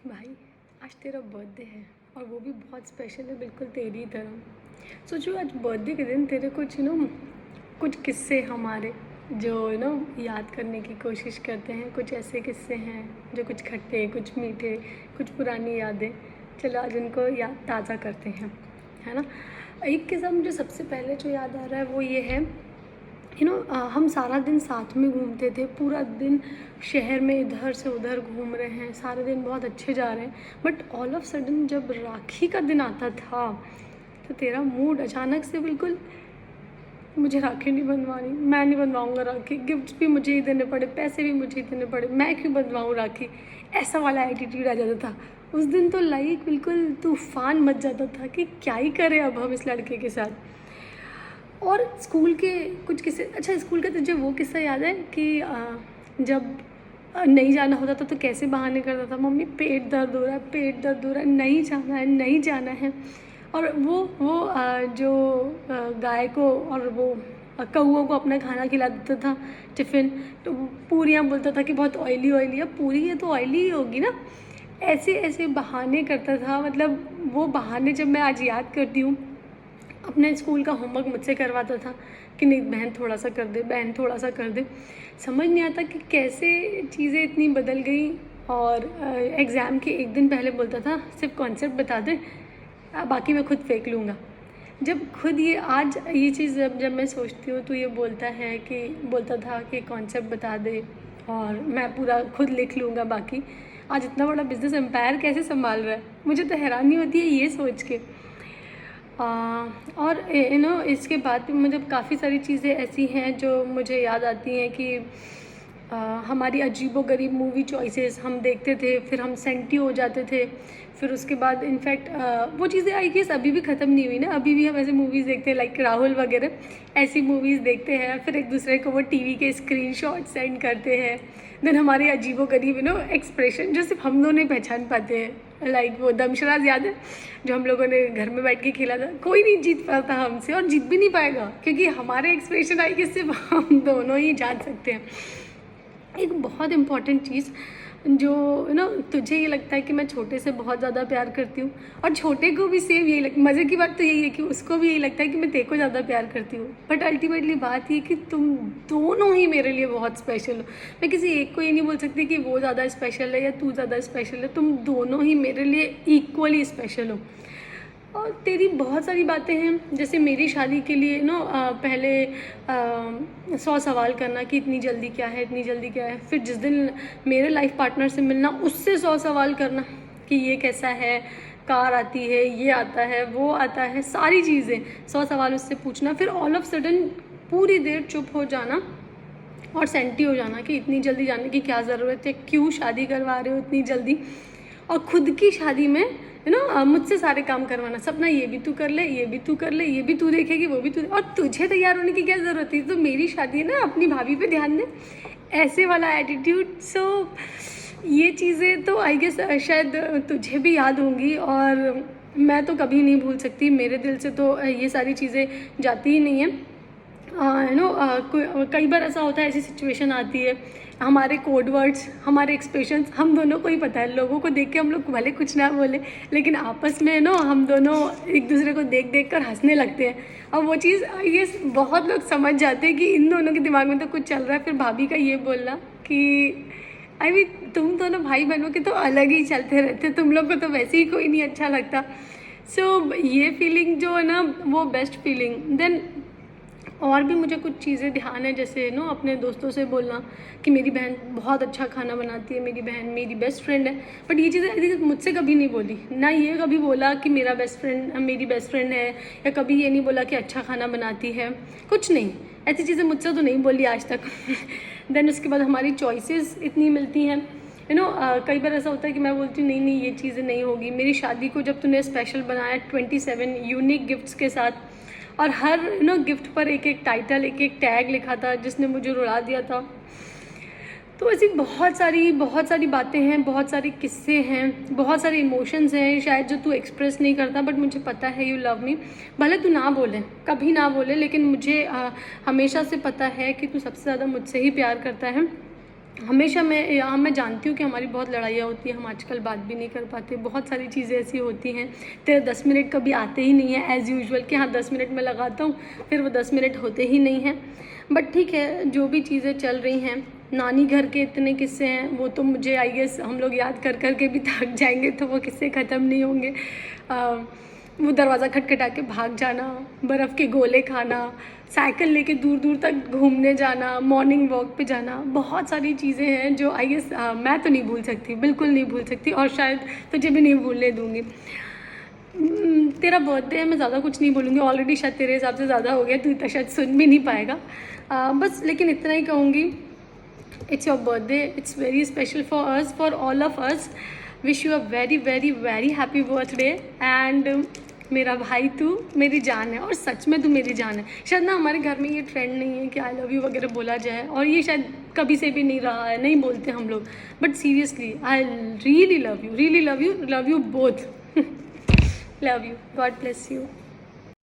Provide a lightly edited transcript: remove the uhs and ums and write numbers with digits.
भाई, आज तेरा बर्थडे है और वो भी बहुत स्पेशल है, बिल्कुल तेरी तरह। सोचो आज बर्थडे के दिन तेरे कुछ कुछ किस्से हमारे जो याद करने की कोशिश करते हैं। कुछ ऐसे किस्से हैं जो कुछ खट्टे, कुछ मीठे, कुछ पुरानी यादें। चलो आज उनको याद ताज़ा करते हैं, है ना। एक किस्सा मुझे सबसे पहले जो याद आ रहा है वो ये है, हम सारा दिन साथ में घूमते थे, पूरा दिन शहर में इधर से उधर घूम रहे हैं, सारे दिन बहुत अच्छे जा रहे हैं। बट ऑल ऑफ सडन जब राखी का दिन आता था तो तेरा मूड अचानक से बिल्कुल, मुझे राखी नहीं बनवानी, मैं नहीं बनवाऊँगा राखी, गिफ्ट्स भी मुझे ही देने पड़े, पैसे भी मुझे ही देने पड़े, मैं क्यों बनवाऊँ राखी, ऐसा वाला एटीट्यूड आ जाता था उस दिन। तो लाइक बिल्कुल तूफान मच जाता था कि क्या ही करें अब हम इस लड़के के साथ। और स्कूल के कुछ किस्से, अच्छा स्कूल का तुझे वो किस्सा याद है कि जब नहीं जाना होता था तो कैसे बहाने करता था, मम्मी पेट दर्द हो रहा है, पेट दर्द हो रहा है, नहीं जाना है, नहीं जाना है। और वो जो गाय को और वो कौओं को अपना खाना खिला देता था टिफ़िन, तो वो पूरियाँ बोलता था कि बहुत ऑयली ऑयली है, पूरी है तो ऑयली ही होगी ना। ऐसे ऐसे बहाने करता था, मतलब वो बहाने जब मैं आज याद करती हूँ। अपने स्कूल का होमवर्क मुझसे करवाता था कि नहीं बहन थोड़ा सा कर दे, बहन थोड़ा सा कर दे। समझ नहीं आता कि कैसे चीज़ें इतनी बदल गई। और एग्ज़ाम के एक दिन पहले बोलता था सिर्फ कॉन्सेप्ट बता दे, बाकी मैं खुद फेंक लूँगा। जब खुद ये आज ये चीज़ जब मैं सोचती हूँ तो ये बोलता था कि कॉन्सेप्ट बता दे और मैं पूरा खुद लिख लूँगा बाकी। आज इतना बड़ा बिजनेस एम्पायर कैसे संभाल रहा है, मुझे तो हैरानी होती है ये सोच के। और इसके बाद भी मतलब काफ़ी सारी चीज़ें ऐसी हैं जो मुझे याद आती हैं कि हमारी अजीबोगरीब मूवी चॉइसेस हम देखते थे, फिर हम सेंटी हो जाते थे। फिर उसके बाद इनफैक्ट वो चीज़ें आई गेस अभी भी ख़त्म नहीं हुई ना, अभी भी हम ऐसे मूवीज़ देखते हैं लाइक राहुल वगैरह ऐसी मूवीज़ देखते हैं, फिर एक दूसरे को वो टीवी के स्क्रीनशॉट सेंड करते हैं। देन हमारे अजीबोगरीब एक्सप्रेशन जो सिर्फ हम दोनों नहीं पहचान पाते हैं, लाइक वो दमशराज याद है जो हम लोगों ने घर में बैठ के खेला था। कोई नहीं जीत पाता हमसे और जीत भी नहीं पाएगा क्योंकि हमारे एक्सप्रेशन आई कि सिर्फ हम दोनों ही जान सकते हैं। एक बहुत इम्पॉर्टेंट चीज़ जो तुझे ये लगता है कि मैं छोटे से बहुत ज़्यादा प्यार करती हूँ और छोटे को भी सेम यही मज़े की बात तो यही है कि उसको भी यही लगता है कि मैं तेरे को ज़्यादा प्यार करती हूँ। बट अल्टीमेटली बात ये कि तुम दोनों ही मेरे लिए बहुत स्पेशल हो। मैं किसी एक को ये नहीं बोल सकती कि वो ज़्यादा स्पेशल है या तू ज़्यादा स्पेशल है, तुम दोनों ही मेरे लिए इक्वली स्पेशल हो। और तेरी बहुत सारी बातें हैं, जैसे मेरी शादी के लिए पहले 100 सवाल करना कि इतनी जल्दी क्या है, इतनी जल्दी क्या है। फिर जिस दिन मेरे लाइफ पार्टनर से मिलना उससे 100 सवाल करना कि ये कैसा है, कार आती है, ये आता है, वो आता है, सारी चीज़ें 100 सवाल उससे पूछना। फिर ऑल ऑफ सडन पूरी देर चुप हो जाना और सेंटी हो जाना कि इतनी जल्दी जाने की क्या ज़रूरत है, क्यों शादी करवा रहे हो इतनी जल्दी। और खुद की शादी में मुझसे सारे काम करवाना, सपना ये भी तू कर ले, ये भी तू कर ले, ये भी तू देखेगी, वो भी तू, और तुझे तैयार होने की क्या ज़रूरत है, तो मेरी शादी है ना, अपनी भाभी पे ध्यान दे, ऐसे वाला एटीट्यूड। सो ये चीज़ें तो आई गेस शायद तुझे भी याद होंगी और मैं तो कभी नहीं भूल सकती, मेरे दिल से तो ये सारी चीज़ें जाती ही नहीं है। कई बार ऐसा होता है, ऐसी सिचुएशन आती है, हमारे कोड वर्ड्स, हमारे एक्सप्रेशंस हम दोनों को ही पता है। लोगों को देख के हम लोग भले कुछ ना बोले, लेकिन आपस में हम दोनों एक दूसरे को देख देख कर हंसने लगते हैं। और वो चीज़ ये बहुत लोग समझ जाते हैं कि इन दोनों के दिमाग में तो कुछ चल रहा है। फिर भाभी का ये बोलना कि आई मीन तुम दोनों भाई बहनों के तो अलग ही चलते रहते, तुम लोग को तो वैसे ही कोई नहीं अच्छा लगता। सो ये फीलिंग जो है ना, वो बेस्ट फीलिंग। देन और भी मुझे कुछ चीज़ें ध्यान है, जैसे अपने दोस्तों से बोलना कि मेरी बहन बहुत अच्छा खाना बनाती है, मेरी बहन मेरी बेस्ट फ्रेंड है। बट ये चीज़ें अभी तक मुझसे कभी नहीं बोली, ना ये कभी बोला कि मेरी बेस्ट फ्रेंड है, या कभी ये नहीं बोला कि अच्छा खाना बनाती है, कुछ नहीं, ऐसी चीज़ें मुझसे तो नहीं बोली आज तक। देन उसके बाद हमारी चॉइसेस इतनी मिलती हैं, कई बार ऐसा होता है कि मैं बोलती हूँ नहीं नहीं ये चीज़ें नहीं होगी। मेरी शादी को जब तूने स्पेशल बनाया 27 यूनिक गिफ्ट्स के साथ, और हर गिफ्ट पर एक एक टाइटल, एक एक टैग लिखा था जिसने मुझे रुला दिया था। तो ऐसी बहुत सारी बातें हैं, बहुत सारे किस्से हैं, बहुत सारे इमोशंस हैं शायद जो तू एक्सप्रेस नहीं करता, बट मुझे पता है यू लव मी। भले तू ना बोले, कभी ना बोले, लेकिन मुझे हमेशा से पता है कि तू सबसे ज़्यादा मुझसे ही प्यार करता है। हमेशा मैं जानती हूँ कि हमारी बहुत लड़ाइयाँ होती हैं, हम आजकल बात भी नहीं कर पाते, बहुत सारी चीज़ें ऐसी होती हैं। तेरे 10 मिनट कभी आते ही नहीं है एज़ यूजुअल कि हाँ 10 मिनट में लगाता हूँ, फिर वो 10 मिनट होते ही नहीं हैं। बट ठीक है, जो भी चीज़ें चल रही हैं, नानी घर के इतने किस्से हैं, वो तो मुझे आई गेस हम लोग याद कर कर के भी थक जाएंगे, तो वो किस्से ख़त्म नहीं होंगे। वो दरवाज़ा खटखटा के भाग जाना, बर्फ़ के गोले खाना, साइकिल लेके दूर दूर तक घूमने जाना, मॉर्निंग वॉक पे जाना, बहुत सारी चीज़ें हैं जो आई गेस मैं तो नहीं भूल सकती, बिल्कुल नहीं भूल सकती, और शायद तुझे भी नहीं भूलने दूँगी। तेरा बर्थडे है, मैं ज़्यादा कुछ नहीं बोलूँगी, ऑलरेडी शायद तेरे हिसाब से ज़्यादा हो गया, तू इतना शायद सुन भी नहीं पाएगा। बस लेकिन इतना ही कहूँगी, it's your birthday, it's very special for us, for all of us. Wish you a very very very happy birthday and मेरा भाई तू मेरी जान है, और सच में तू मेरी जान है। शायद ना हमारे घर में ये ट्रेंड नहीं है कि आई लव यू वगैरह बोला जाए, और ये शायद कभी से भी नहीं रहा है, नहीं बोलते हम लोग, but seriously I really love you both. Love you, God bless you.